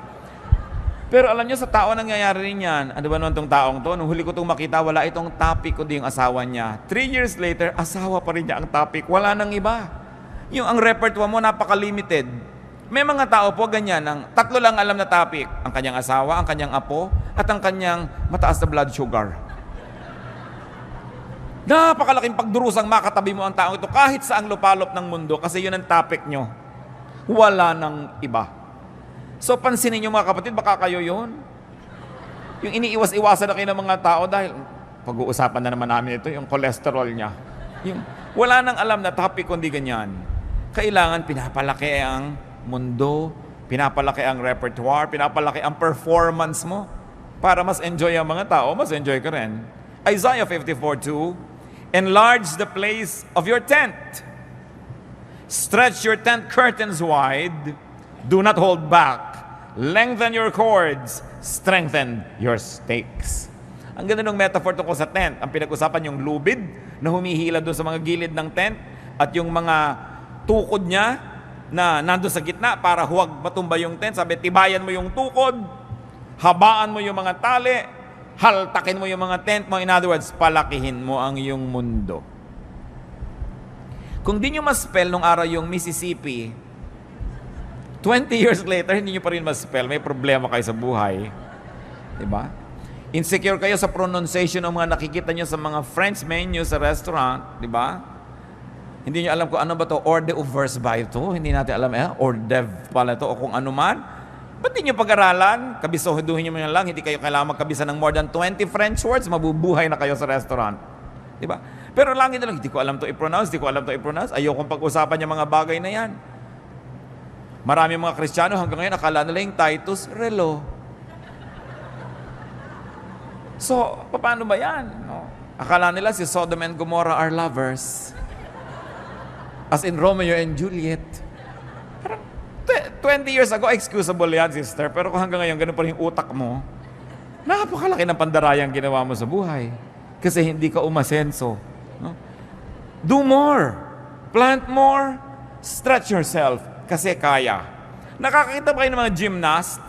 Speaker 1: Pero alam niyo, sa tao nangyayari rin yan. Ano ba naman itong taong to? Nung huli ko itong makita, wala itong topic, kundi yung asawa niya. 3 years later, asawa pa rin niya ang topic. Wala nang iba. Yung ang repertoire mo, napaka-limited. May mga tao po ganyan, ang 3 lang alam na topic. Ang kanyang asawa, ang kanyang apo, at ang kanyang mataas na blood sugar. Napakalaking pagdurusang makatabi mo ang tao ito kahit sa ang lupalop ng mundo kasi yun ang topic nyo. Wala nang iba. So pansinin nyo mga kapatid, baka kayo yun. Yung iniiwas-iwasan na kayo ng mga tao dahil pag-uusapan na naman namin ito, yung cholesterol niya. Yung, wala nang alam na topic kundi ganyan. Kailangan pinapalaki ang mundo, pinapalaki ang repertoire, pinapalaki ang performance mo para mas enjoy ang mga tao, mas enjoy ka rin. Isaiah 54:2, enlarge the place of your tent. Stretch your tent curtains wide. Do not hold back Lengthen your cords, strengthen your stakes. Ang ganda ng metaphor tungkol sa tent. Ang pinag-usapan yung lubid na humihila doon sa mga gilid ng tent at yung mga tukod niya na nandun sa gitna para huwag matumba yung tent. Sabi, tibayan mo yung tukod, habaan mo yung mga tali, haltakin mo yung mga tent mo. In other words, palakihin mo ang iyong mundo. Kung di nyo ma-spell nung araw yung Mississippi, 20 years later, hindi nyo pa rin ma-spell. May problema kayo sa buhay. Diba? Insecure kayo sa pronunciation ng mga nakikita nyo sa mga French menu sa restaurant. Diba? Hindi nyo alam kung ano ba to, hors d'oeuvres ba ito? Hindi natin alam, hors d'oeuvre pala ito, o kung ano man. Ba't di nyo pag-aralan? Kabisoduhin nyo lang, hindi kayo kailangan magkabisa ng more than 20 French words, mabubuhay na kayo sa restaurant. Diba? Pero langit na lang, hindi ko alam to i-pronounce, ayokong pag-usapan yung mga bagay na yan. Marami mga Kristiyano hanggang ngayon akala nila yung Titus Relo. So, paano ba yan? No? Akala nila si Sodom and Gomorrah are lovers. As in Romeo and Juliet. Parang 20 years ago, excusable yan, sister. Pero kung hanggang ngayon, ganun pa rin yung utak mo, napakalaki ng pandarayang ginawa mo sa buhay. Kasi hindi ka umasenso. No? Do more. Plant more. Stretch yourself. Kasi kaya. Nakakakita ba kayo ng mga gymnast?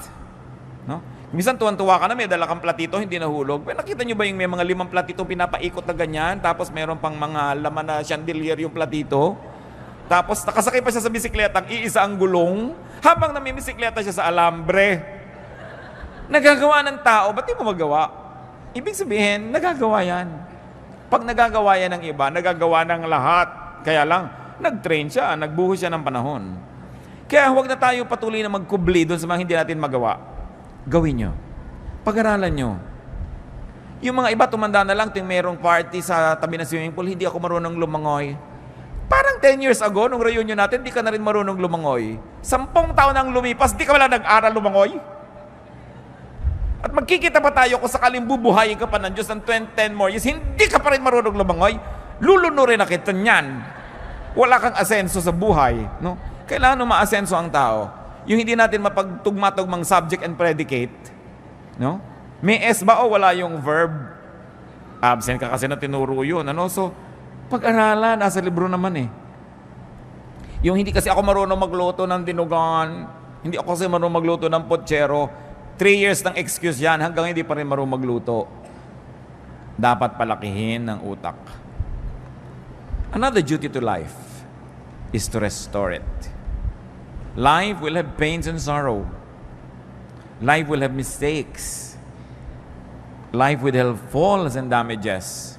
Speaker 1: No? Minsan tuwan-tuwa ka na, may dala kang platito, hindi nahulog. Pero nakita nyo ba yung may mga 5 platito pinapaikot na ganyan, tapos meron pang mga laman na chandelier yung platito? Tapos nakasakay pa siya sa bisikleta, iisa ang gulong, habang namimisikleta siya sa alambre. Nagagawa ng tao, ba't di mo magawa? Ibig sabihin, nagagawa yan. Pag nagagawa yan ng iba, nagagawa ng lahat. Kaya lang, nag-train siya, nagbuhos siya ng panahon. Kaya huwag na tayo patuloy na magkubli doon sa mga hindi natin magawa. Gawin nyo. Pag-aralan nyo. Yung mga iba, tumanda na lang, ting merong party sa tabi ng swimming pool, hindi ako marunong lumangoy. Parang 10 years ago, nung reunion natin, di ka na rin marunong lumangoy. 10 taon nang lumipas, di ka wala nag-aral lumangoy. At magkikita pa tayo kung sakaling bubuhayin ka pa ng Diyos ng 10 more years, hindi ka pa rin marunong lumangoy, lulunurin na kita niyan. Wala kang asenso sa buhay. No? Kailangan umaasenso ang tao. Yung hindi natin mapagtugma-tugmang subject and predicate. No? May S ba o wala yung verb? Absent ka kasi na tinuro yun. Ano? So, pag-aralan, nasa libro naman eh. Yung hindi kasi ako marunong magluto ng dinugan, hindi ako kasi marunong magluto ng potsero, 3 years ng excuse yan, hanggang hindi pa rin marunong magluto. Dapat palakihin ng utak. Another duty to life is to restore it. Life will have pains and sorrow. Life will have mistakes. Life will have falls and damages.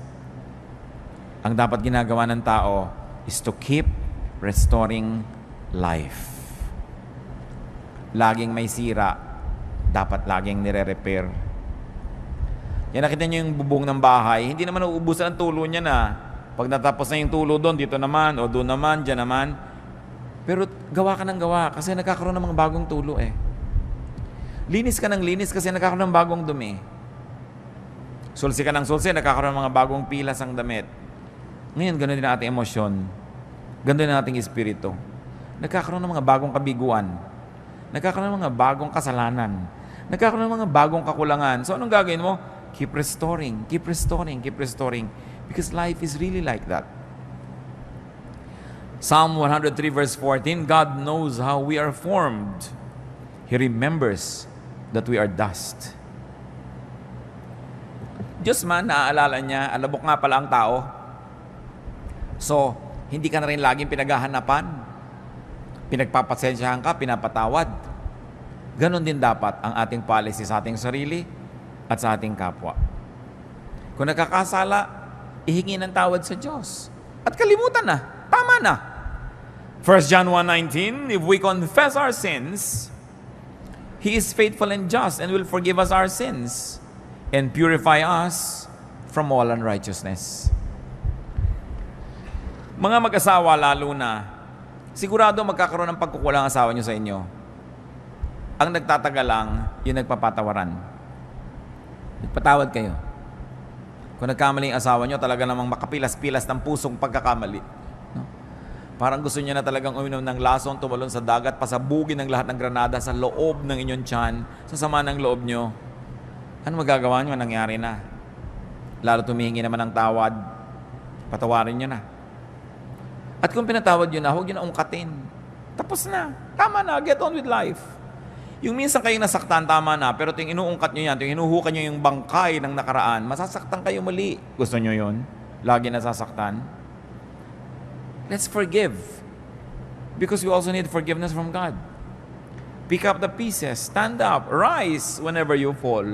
Speaker 1: Ang dapat ginagawa ng tao is to keep restoring life. Laging may sira, dapat laging nire-repair. Yan, nakita niyo yung bubong ng bahay, hindi naman uubusan ang tulo niya na. Pag natapos na yung tulo doon, dito naman, o doon naman, dyan naman. Pero gawa ka ng gawa kasi nagkakaroon ng mga bagong tulo eh. Linis ka ng linis kasi nagkakaroon ng bagong dumi. Sulsi ka ng sulsi, nagkakaroon ng mga bagong pilas ang damit. Ngayon, ganoon din ang ating emosyon. Ganoon din ang ating espiritu. Nagkakaroon ng mga bagong kabiguan. Nagkakaroon ng mga bagong kasalanan. Nagkakaroon ng mga bagong kakulangan. So anong gagawin mo? Keep restoring, keep restoring, keep restoring. Because life is really like that. Psalm 103 verse 14, God knows how we are formed. He remembers that we are dust. Diyos man, naaalala niya, alabok nga pala ang tao. So, hindi ka na rin laging pinaghahanapan. Pinagpapasensyahan ka, pinapatawad. Ganon din dapat ang ating policy sa ating sarili at sa ating kapwa. Kung nagkakasala, ihingi ng tawad sa Diyos. At kalimutan na. Tama na. 1 John 1:19, if we confess our sins, He is faithful and just and will forgive us our sins and purify us from all unrighteousness. Mga mag-asawa lalo na, sigurado magkakaroon ng pagkukulang ang asawa nyo sa inyo. Ang nagtatagal lang, yung nagpapatawaran. Nagpatawad kayo. Kung nagkamali ang asawa nyo, talaga namang makapilas-pilas ng pusong pagkakamali. No? Parang gusto niya na talagang uminom ng lason, tumalon sa dagat, pasabugin ng lahat ng granada sa loob ng inyong tiyan, sa sama ng loob nyo. Ano magagawa nyo? Nangyari na. Lalo tumihingi naman ng tawad, patawarin nyo na. At kung pinatawad nyo na, huwag nyo na ungkatin. Tapos na. Tama na. Get on with life. Yung minsan kayong nasaktan, tama na. Pero yung inuungkat nyo yan, yung hinuhukan nyo yung bangkay ng nakaraan, masasaktan kayo muli. Gusto nyo yun? Lagi nasasaktan? Let's forgive. Because we also need forgiveness from God. Pick up the pieces. Stand up. Rise whenever you fall.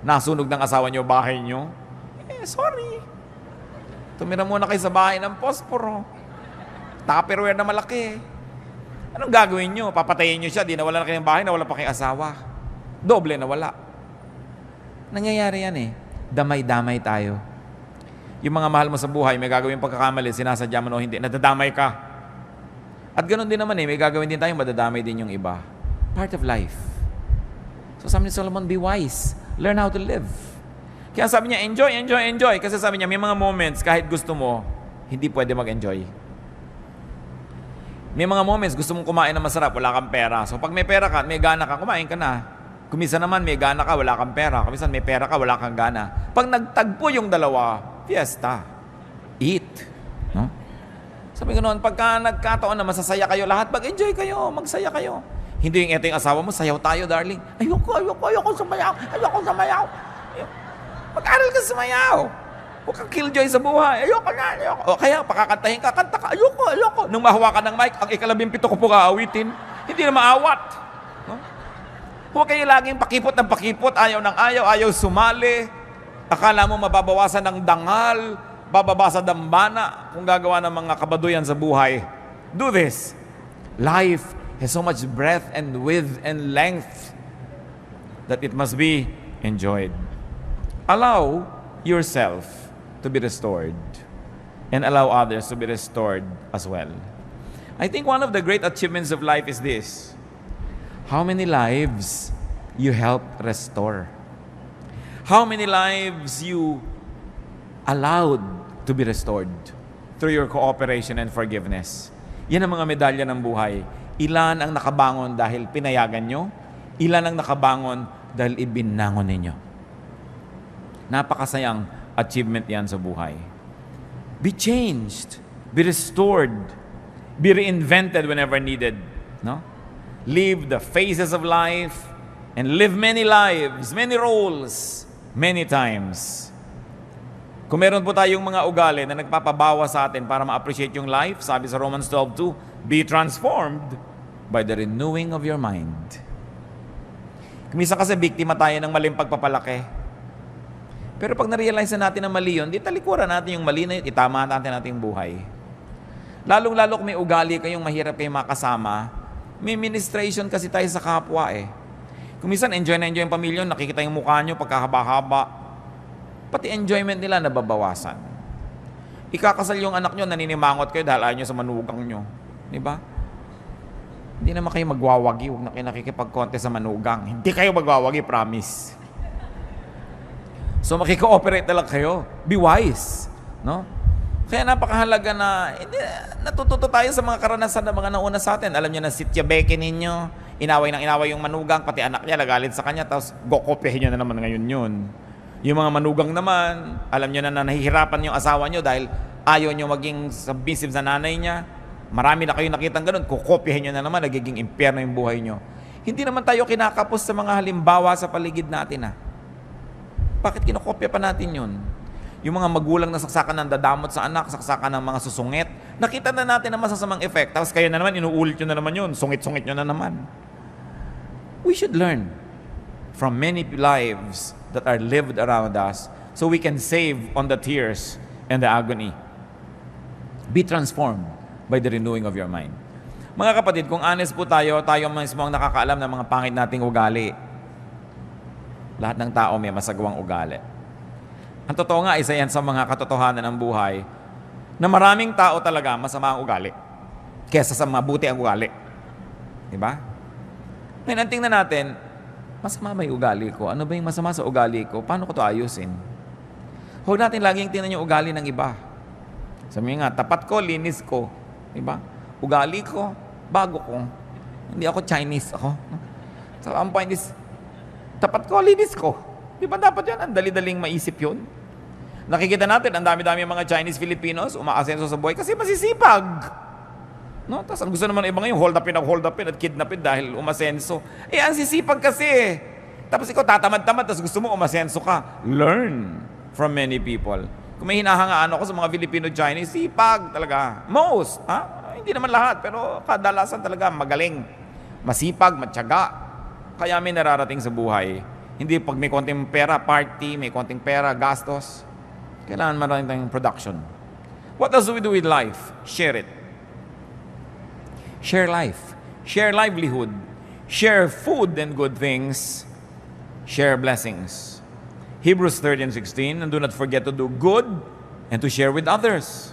Speaker 1: Nasunog ng asawa nyo, bahay nyo. Sorry. Tumira muna kayo sa bahay ng posporo. Tupperware na malaki. Anong gagawin nyo? Papatayin nyo siya, di nawala na kayong bahay, nawala pa kayong asawa. Doble nawala. Nangyayari yan eh. Damay-damay tayo. Yung mga mahal mo sa buhay, may gagawin pagkakamali, sinasadya mo o hindi, nadadamay ka. At ganoon din naman eh, may gagawin din tayong madadamay din yung iba. Part of life. So sabi ni Solomon, be wise. Learn how to live. Kaya sabi niya, enjoy, enjoy, enjoy. Kasi sabi niya, may mga moments, kahit gusto mo, hindi pwede mag-enjoy. May mga moments, gusto mong kumain na masarap, wala kang pera. So pag may pera ka, may gana ka, kumain ka na. Kumisa naman, may gana ka, wala kang pera. Kumisa may pera ka, wala kang gana. Pag nagtagpo yung dalawa, fiesta. Eat. No? Sabi ko noon, pagka nagkataon na masasaya kayo lahat, mag-enjoy kayo, magsaya kayo. Hindi yung eto yung asawa mo, sayaw tayo, darling. Ayoko sumayaw. Mag-aral ka sumayaw. Huwag kang killjoy sa buhay. Ayoko na. O kaya, pakakantahin ka, kanta ka. Ayoko. Nung mahawakan ng mic, ang 17 ko po kaawitin. Hindi na maawat. No? Huwag kayo laging pakipot ng pakipot, ayaw ng ayaw sumali. Akala mo mababawasan ng dangal, bababa sa dambana kung gagawa ng mga kabaduyan sa buhay. Do this. Life has so much breadth and width and length that it must be enjoyed. Allow yourself to be restored and allow others to be restored as well. I think one of the great achievements of life is this. How many lives you help restore? How many lives you allowed to be restored through your cooperation and forgiveness? Yan ang mga medalya ng buhay. Ilan ang nakabangon dahil pinayagan nyo? Ilan ang nakabangon dahil ibinangon ninyo? Napakasayang achievement yan sa buhay. Be changed. Be restored. Be reinvented whenever needed. No? Live the phases of life and live many lives, many roles, many times. Kung meron po tayong mga ugali na nagpapabawa sa atin para ma-appreciate yung life, sabi sa Romans 12:2, be transformed by the renewing of your mind. Kumisa kasi biktima tayo ng maling pagpapalaki. Pero pag na-realize na natin na mali yun, di talikuran natin yung mali na yun, itama natin yung buhay. Lalong-lalo kung may ugali kayong mahirap kayong makasama, may ministration kasi tayo sa kapwa eh. Kung minsan enjoy na enjoy yung pamilya, nakikita yung mukha nyo pagkahaba-haba, pati enjoyment nila nababawasan. Ikakasal yung anak nyo, naninimangot kayo dahil ayaw nyo sa manugang nyo. Di ba? Hindi naman kayo magwawagi, huwag na kayo nakikipag-konte sa manugang. Hindi kayo magwawagi, promise. So makikooperate na lang kayo. Be wise. No? Kaya napakahalaga na natututo tayo sa mga karanasan ng mga nauna sa atin. Alam niyo na sityabekin ninyo, inaway yung manugang, pati anak niya, lagalit sa kanya, tapos gokopyahin nyo na naman ngayon yun. Yung mga manugang naman, alam niyo na nahihirapan yung asawa niyo dahil ayaw niyo maging submissive sa nanay niya. Marami na kayong nakitang ganun, kukopyahin nyo na naman, nagiging impyerno yung buhay nyo. Hindi naman tayo kinakapos sa mga halimbawa sa paligid natin. Bakit kinokopya pa natin yun? Yung mga magulang na saksakan ng dadamot sa anak, saksakan ng mga susungit, nakita na natin ang masasamang effect. Tapos kayo na naman, inuulit nyo na naman yun, sungit-sungit nyo na naman. We should learn from many lives that are lived around us so we can save on the tears and the agony. Be transformed by the renewing of your mind. Mga kapatid, kung honest po tayo mismo ang nakakaalam ng mga pangit nating ugali. Lahat ng tao may masagawang ugali. Ang totoo nga, isa yan sa mga katotohanan ng buhay na maraming tao talaga masama ang ugali kesa sa mabuti ang ugali. Diba? Ngayon, ang tingnan natin, masama ba yung ugali ko? Ano ba yung masama sa ugali ko? Paano ko ito ayusin? Huwag natin laging tingnan yung ugali ng iba. Sabi nga, tapat ko, linis ko. Diba? Ugali ko, bago ko. Hindi ako Chinese ako. So, ang point is, tapat ko, linis ko. Di ba dapat yan? Ang dali-daling maisip yun. Nakikita natin, ang dami-dami mga Chinese Filipinos umaasenso sa buhay kasi masisipag. No? Tapos ang gusto naman ng iba ngayon, hold upin at kidnapin dahil umasenso. Ang sisipag kasi. Tapos ikaw tatamad-tamad, tapos gusto mo umasenso ka. Learn from many people. Kung may hinahangaan ako sa mga Filipino-Chinese, sipag talaga. Most. Hindi naman lahat, pero kadalasan talaga magaling. Masipag, matyaga. Kaya may nararating sa buhay. Hindi pag may konting pera, party, may konting pera, gastos. Kailangan maraming tayong production. What else do we do with life? Share it. Share life. Share livelihood. Share food and good things. Share blessings. Hebrews 13:16, and do not forget to do good and to share with others.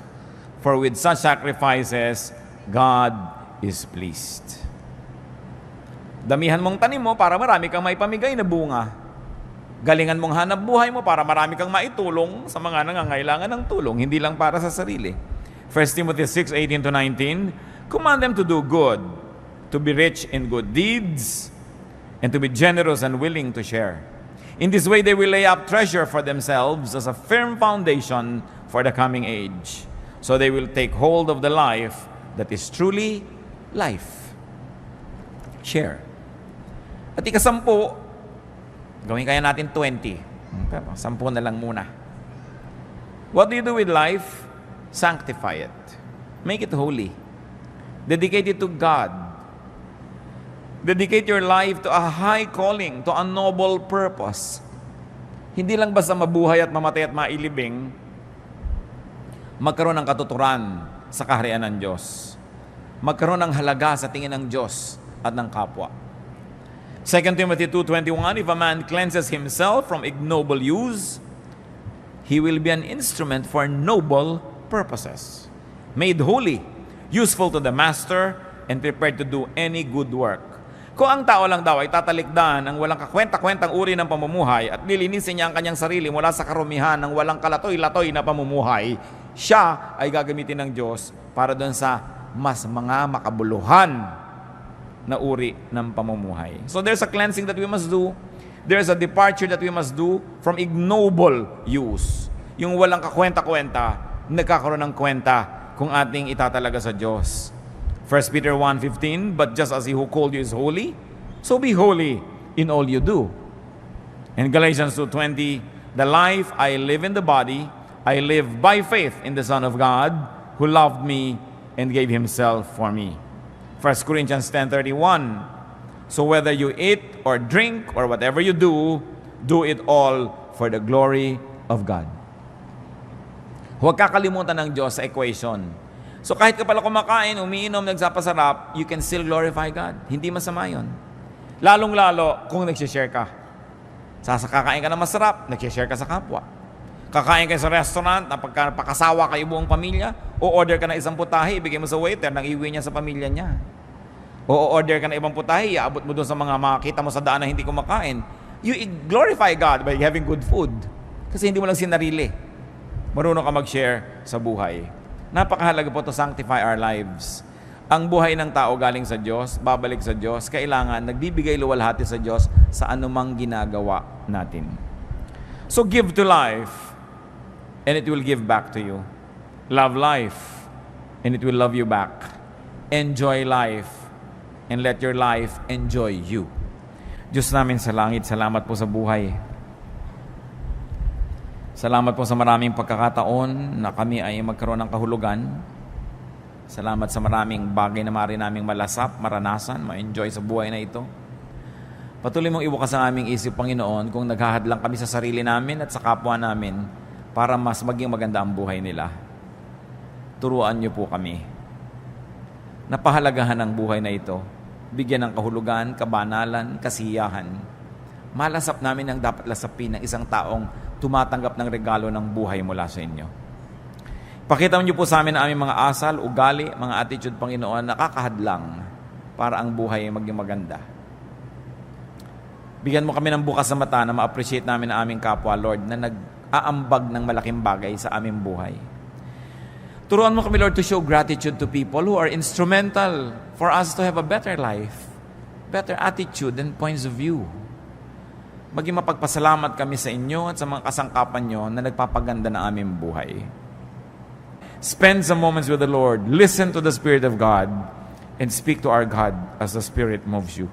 Speaker 1: For with such sacrifices, God is pleased. Damihan mong tanim mo para marami kang maipamigay na bunga. Galingan mong hanap buhay mo para marami kang maitulong sa mga nangangailangan ng tulong, hindi lang para sa sarili. 1 Timothy 6:18-19, command them to do good, to be rich in good deeds, and to be generous and willing to share. In this way, they will lay up treasure for themselves as a firm foundation for the coming age. So they will take hold of the life that is truly life. Share. At ikasampu, gawin kaya natin 20. Pero 10 na lang muna. What do you do with life? Sanctify it. Make it holy. Dedicate it to God. Dedicate your life to a high calling, to a noble purpose. Hindi lang basta mabuhay at mamatay at mailibing, magkaroon ng katuturan sa kaharian ng Diyos. Magkaroon ng halaga sa tingin ng Diyos at ng kapwa. 2 Timothy 2:21, if a man cleanses himself from ignoble use, he will be an instrument for noble purposes, made holy, useful to the master, and prepared to do any good work. Kung ang tao lang daw ay tatalikdan ang walang kakwenta-kwentang uri ng pamumuhay at lilinisin niya ang kanyang sarili mula sa karumihan ng walang kalatoy-latoy na pamumuhay, siya ay gagamitin ng Diyos para doon sa mas mga makabuluhan na uri ng pamumuhay. So there's a cleansing that we must do. There's a departure that we must do from ignoble use. Yung walang kakwenta-kwenta, nagkakaroon ng kwenta kung ating itatalaga sa Diyos. 1 Peter 1:15, but just as He who called you is holy, so be holy in all you do. And Galatians 2:20, the life I live in the body, I live by faith in the Son of God, who loved me and gave Himself for me. 1 Corinthians 10:31, so whether you eat or drink or whatever you do, do it all for the glory of God. Huwag kakalimutan ng Diyos sa equation. So kahit ka pala kumakain, umiinom, nagsapasarap, you can still glorify God. Hindi masama yun. Lalong-lalo kung nagsishare ka. Kakain ka na masarap, nagsishare ka sa kapwa. Kakain ka sa restaurant, napakasawa kayo buong pamilya, o order ka na isang putahe, ibigay mo sa waiter, nang iuwi niya sa pamilya niya. O order ka na ibang putahe, iabot mo doon sa mga makakita mo sa daan na hindi kumakain. You glorify God by having good food. Kasi hindi mo lang sinarili. Marunong ka mag-share sa buhay. Napakahalaga po to sanctify our lives. Ang buhay ng tao galing sa Diyos, babalik sa Diyos, kailangan nagbibigay luwalhati sa Diyos sa anumang ginagawa natin. So give to life, and it will give back to you. Love life, and it will love you back. Enjoy life, and let your life enjoy you. Diyos namin sa langit, salamat po sa buhay. Salamat po sa maraming pagkakataon na kami ay magkaroon ng kahulugan. Salamat sa maraming bagay na maaari naming malasap, maranasan, ma-enjoy sa buhay na ito. Patuloy mong ibukas ang aming isip, Panginoon, kung naghahadlang kami sa sarili namin at sa kapwa namin para mas maging maganda ang buhay nila. Turuan niyo po kami. Napahalagahan ang buhay na ito. Bigyan ng kahulugan, kabanalan, kasiyahan. Malasap namin ang dapat lasapin ng isang taong tumatanggap ng regalo ng buhay mula sa inyo. Pakita niyo po sa amin ang aming mga asal, ugali, mga attitude, Panginoon, nakakahadlang para ang buhay ay maging maganda. Bigyan mo kami ng bukas na mata na ma-appreciate namin ang aming kapwa, Lord, na nag-aambag ng malaking bagay sa aming buhay. Turuan mo kami, Lord, to show gratitude to people who are instrumental for us to have a better life, better attitude and points of view. Maging mapagpasalamat kami sa inyo at sa mga kasangkapan nyo na nagpapaganda ng aming buhay. Spend some moments with the Lord. Listen to the Spirit of God and speak to our God as the Spirit moves you.